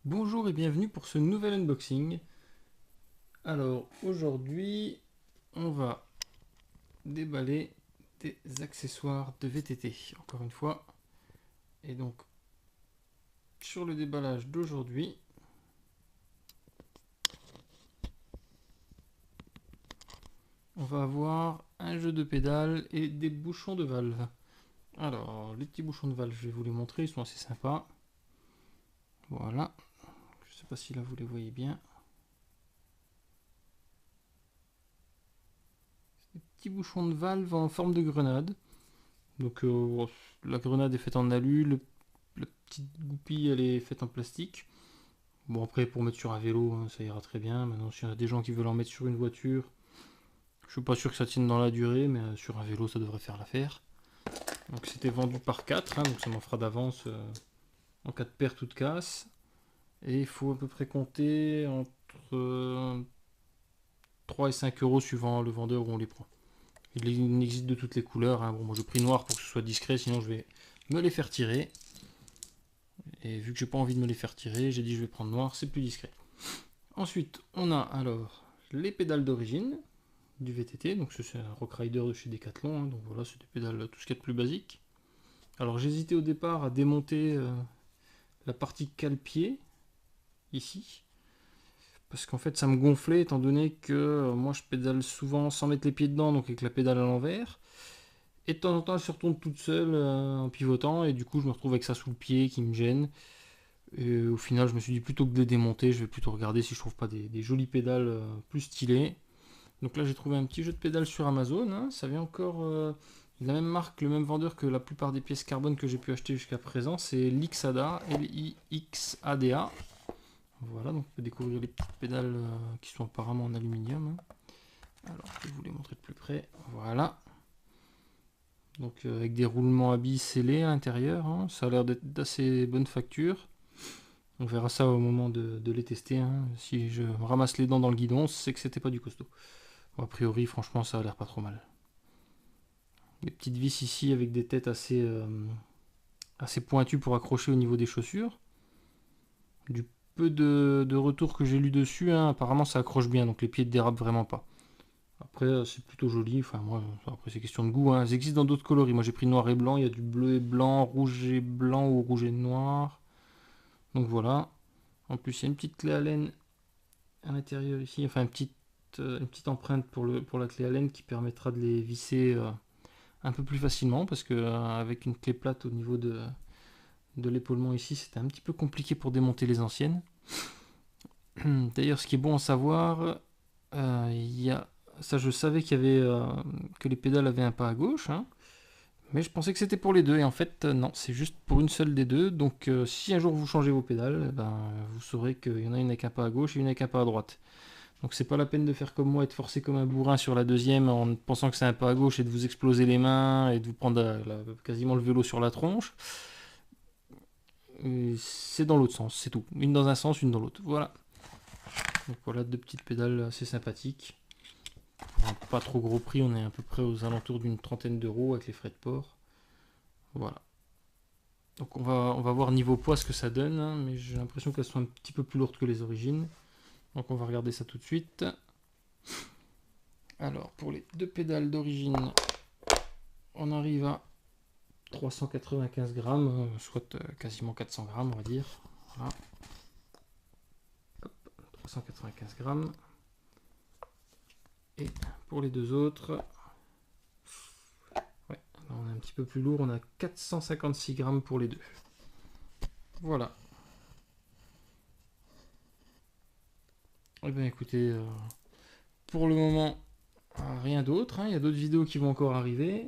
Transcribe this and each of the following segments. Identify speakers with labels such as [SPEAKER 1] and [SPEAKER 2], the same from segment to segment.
[SPEAKER 1] Bonjour et bienvenue pour ce nouvel unboxing. Alors aujourd'hui on va déballer des accessoires de VTT encore une fois. Et donc sur le déballage d'aujourd'hui, on va avoir un jeu de pédales et des bouchons de valve. Alors les petits bouchons de valve, je vais vous les montrer, ils sont assez sympas. Voilà, je sais pas si là vous les voyez bien. Des petits bouchons de valve en forme de grenade. Donc la grenade est faite en alu, la petite goupille elle est faite en plastique. Bon après pour mettre sur un vélo hein, ça ira très bien. Maintenant s'il y en a des gens qui veulent en mettre sur une voiture, je suis pas sûr que ça tienne dans la durée, mais sur un vélo ça devrait faire l'affaire. Donc c'était vendu par 4, hein, donc ça m'en fera d'avance en cas de perte ou de casse. Et il faut à peu près compter entre 3 et 5 euros suivant le vendeur où on les prend. Il existe de toutes les couleurs. Hein. Bon, moi j'ai pris noir pour que ce soit discret, sinon je vais me les faire tirer. Et vu que j'ai pas envie de me les faire tirer, j'ai dit je vais prendre noir, c'est plus discret. Ensuite, on a alors les pédales d'origine du VTT. Donc c'est un Rock Rider de chez Decathlon. Hein. Donc voilà, c'est des pédales tout ce qu'il y a de plus basique. Alors j'hésitais au départ à démonter la partie cale-pied ici. Parce qu'en fait ça me gonflait étant donné que moi je pédale souvent sans mettre les pieds dedans, donc avec la pédale à l'envers. Et de temps en temps elle se retourne toute seule en pivotant et du coup je me retrouve avec ça sous le pied qui me gêne. Et au final je me suis dit plutôt que de les démonter, je vais plutôt regarder si je trouve pas des jolies pédales plus stylées. Donc là j'ai trouvé un petit jeu de pédales sur Amazon, hein. Ça vient encore de la même marque, le même vendeur que la plupart des pièces carbone que j'ai pu acheter jusqu'à présent, c'est Lixada, Lixada. Voilà, donc on peut découvrir les petites pédales qui sont apparemment en aluminium. Hein. Alors je vais vous les montrer de plus près. Voilà. Donc avec des roulements à billes scellés à l'intérieur. Hein. Ça a l'air d'être d'assez bonne facture. On verra ça au moment de les tester. Hein. Si je ramasse les dents dans le guidon, c'est que c'était pas du costaud. Bon, a priori, franchement, ça a l'air pas trop mal. Des petites vis ici avec des têtes assez pointues pour accrocher au niveau des chaussures. Du peu de retours que j'ai lu dessus, hein, apparemment ça accroche bien, donc les pieds ne dérapent vraiment pas. Après, c'est plutôt joli. Enfin, moi, après, c'est question de goût. Hein. Elles existent dans d'autres coloris. Moi, j'ai pris noir et blanc. Il y a du bleu et blanc, rouge et blanc ou rouge et noir. Donc voilà. En plus, il y a une petite clé Allen à l'intérieur ici. Enfin, une petite empreinte pour la clé Allen qui permettra de les visser un peu plus facilement. Parce que avec une clé plate au niveau de l'épaulement ici, c'était un petit peu compliqué pour démonter les anciennes. D'ailleurs, ce qui est bon à savoir, il y a ça, je savais qu'il y avait que les pédales avaient un pas à gauche, hein, mais je pensais que c'était pour les deux. Et en fait, non, c'est juste pour une seule des deux. Donc, si un jour vous changez vos pédales, ben, vous saurez qu'il y en a une avec un pas à gauche et une avec un pas à droite. Donc, c'est pas la peine de faire comme moi et de forcer comme un bourrin sur la deuxième en pensant que c'est un pas à gauche et de vous exploser les mains et de vous prendre quasiment le vélo sur la tronche. C'est dans l'autre sens, c'est tout. Une dans un sens, une dans l'autre. Voilà. Donc voilà, deux petites pédales assez sympathiques. Pour un pas trop gros prix, on est à peu près aux alentours d'une trentaine d'euros avec les frais de port. Voilà. Donc on va voir niveau poids ce que ça donne, hein, mais j'ai l'impression qu'elles sont un petit peu plus lourdes que les origines. Donc on va regarder ça tout de suite. Alors pour les deux pédales d'origine, on arrive à 395 grammes, soit quasiment 400 grammes on va dire. Voilà. Hop, 395 grammes. Et pour les deux autres, ouais, là on est un petit peu plus lourd, on a 456 grammes pour les deux. Voilà. Eh bien écoutez, pour le moment, rien d'autre. Hein. Il y a d'autres vidéos qui vont encore arriver.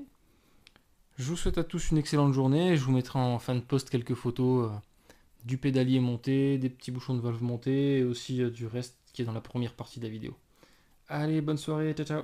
[SPEAKER 1] Je vous souhaite à tous une excellente journée. Je vous mettrai en fin de post quelques photos du pédalier monté, des petits bouchons de valve montés et aussi du reste qui est dans la première partie de la vidéo. Allez, bonne soirée, ciao ciao.